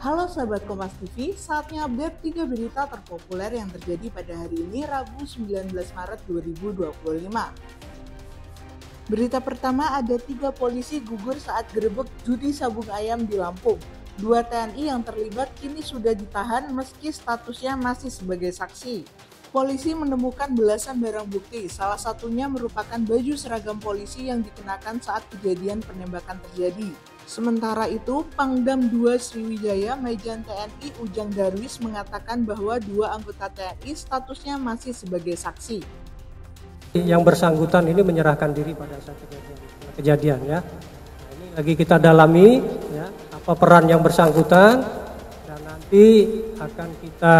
Halo sahabat Kompas TV, saatnya update 3 berita terpopuler yang terjadi pada hari ini Rabu 19 Maret 2025. Berita pertama, ada 3 polisi gugur saat gerebek judi sabung ayam di Lampung. 2 TNI yang terlibat kini sudah ditahan meski statusnya masih sebagai saksi. Polisi menemukan belasan barang bukti, salah satunya merupakan baju seragam polisi yang dikenakan saat kejadian penembakan terjadi. Sementara itu, Pangdam 2 Sriwijaya Majen TNI Ujang Darwis mengatakan bahwa 2 anggota TNI statusnya masih sebagai saksi. Yang bersangkutan ini menyerahkan diri pada saat kejadian ya. Nah, ini lagi kita dalami ya, apa peran yang bersangkutan dan nanti akan kita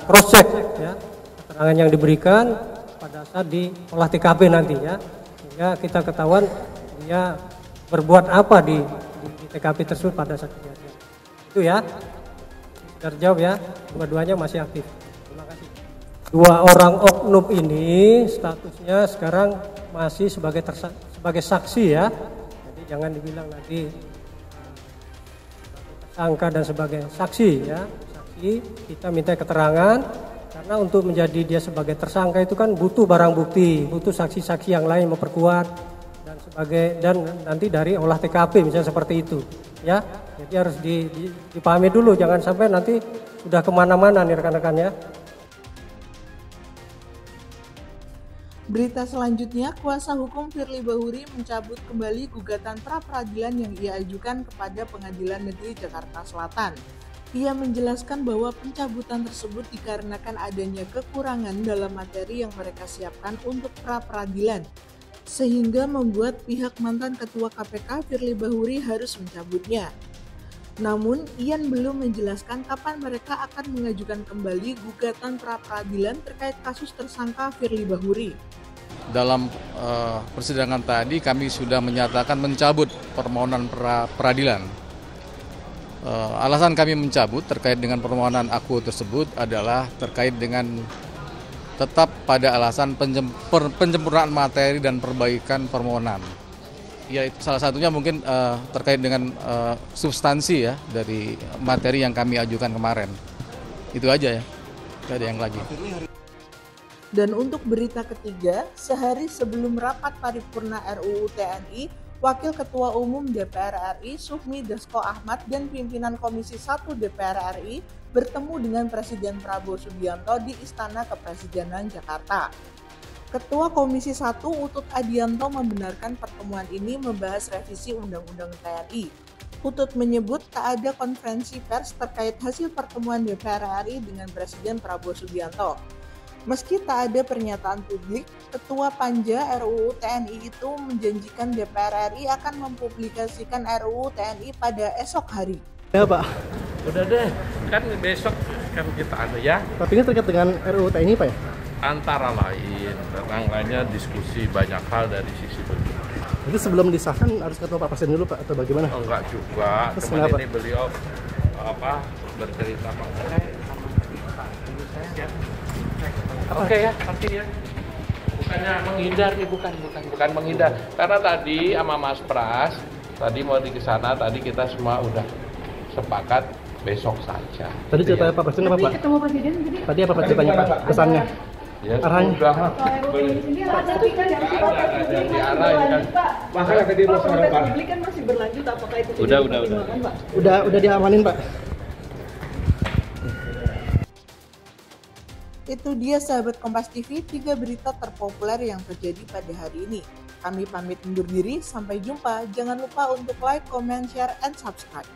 cross check ya keterangan yang diberikan pada saat di olah TKP nanti ya, sehingga kita ketahuan dia berbuat apa di TKP tersebut pada saat kejadian. Itu ya, terjawab ya, dua-duanya masih aktif. Terima kasih. 2 orang oknum ini statusnya sekarang masih sebagai saksi ya. Jadi jangan dibilang nanti tersangka dan sebagai saksi ya. Saksi kita minta keterangan karena untuk menjadi dia sebagai tersangka itu kan butuh barang bukti, butuh saksi-saksi yang lain memperkuat dan nanti dari olah TKP misalnya seperti itu ya. Jadi harus dipahami dulu, jangan sampai nanti sudah kemana-mana nih rekan-rekan ya. Berita selanjutnya, kuasa hukum Firly Bahuri mencabut kembali gugatan pra-peradilan yang ia ajukan kepada Pengadilan Negeri Jakarta Selatan. Ia menjelaskan bahwa pencabutan tersebut dikarenakan adanya kekurangan dalam materi yang mereka siapkan untuk pra-peradilan, sehingga membuat pihak mantan Ketua KPK Firly Bahuri harus mencabutnya. Namun, Ian belum menjelaskan kapan mereka akan mengajukan kembali gugatan pra-peradilan terkait kasus tersangka Firly Bahuri. Dalam persidangan tadi kami sudah menyatakan mencabut permohonan pra-peradilan. Alasan kami mencabut terkait dengan permohonan aku tersebut adalah terkait dengan tetap pada alasan penyempurnaan materi dan perbaikan permohonan. Ya, salah satunya mungkin terkait dengan substansi ya dari materi yang kami ajukan kemarin. Itu aja ya, tidak ada yang lagi. Dan untuk berita ketiga, sehari sebelum rapat paripurna RUU TNI, Wakil Ketua Umum DPR RI Sufmi Dasko Ahmad dan pimpinan Komisi 1 DPR RI bertemu dengan Presiden Prabowo Subianto di Istana Kepresidenan Jakarta. Ketua Komisi 1 Utut Adianto membenarkan pertemuan ini membahas revisi Undang-Undang TNI. Utut menyebut tak ada konferensi pers terkait hasil pertemuan DPR RI dengan Presiden Prabowo Subianto. Meski tak ada pernyataan publik, Ketua Panja RUU TNI itu menjanjikan DPR RI akan mempublikasikan RUU TNI pada esok hari. Ya Pak. Udah deh, kan besok kan kita ada ya. Tapi ini terkait dengan RUU TNI Pak ya? Antara lain, lainnya diskusi banyak hal dari sisi begitu. Jadi sebelum disahkan harus ketemu Pak Presiden dulu Pak atau bagaimana? Oh, enggak juga, cuma ini beliau bercerita Pak. Oke ya, nanti ya. Bukannya menghindar nih, bukan menghindar. Karena tadi sama Mas Pras, tadi mau di sana, tadi kita semua udah sepakat besok saja. Tadi ceritanya Pak Presiden apa Pak? Ketemu Presiden jadi? Tadi apa Pak ceritanya Pak? Pesannya? Ya arahnya? Sudah. Tapi kan yang sifatnya publik masih berlanjut Pak. Makanya tadi proses publik kan masih berlanjut, apakah itu Udah. Pak? Udah diamanin Pak. Itu dia sahabat Kompas TV, 3 berita terpopuler yang terjadi pada hari ini. Kami pamit undur diri, sampai jumpa. Jangan lupa untuk like, comment, share, and subscribe.